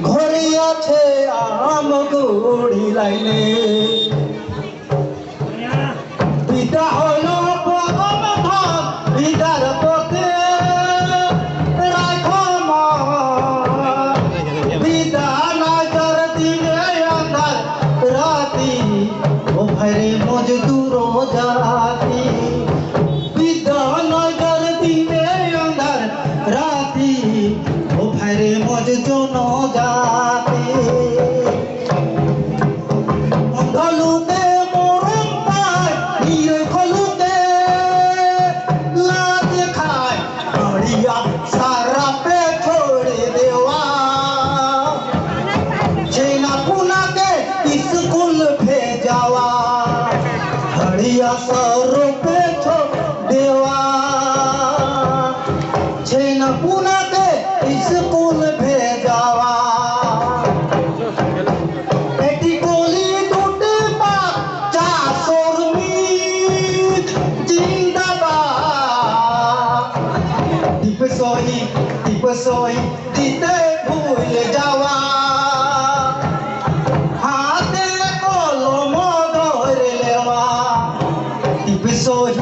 ঘরে আছে আমগুড়ি লাইনে পিতা হলো পদম ধান পিতার পথে রাখো পিতা নজর দিনে আন্ধার রাতি ও ভাইরে মজদুর জাতি পিতা নজর দিনে আন্ধার রাতি ও ভাইরে মজদুর জাতি ধলুতে মরম পায় নিয়ে খলুতে লাজ খায় बढ़िया सारा पे छोड़ देवा छेना पुना के स्कूल भेजावा बढ़िया सारो पे छोड़ देवा छेना पुना के स्कूल भेजावा एटी गोली टूटे पा चासोर मीत जिंदाबाद टिप सोई जीते भूल जावा हाथे कलम धर लेवा टिप सोई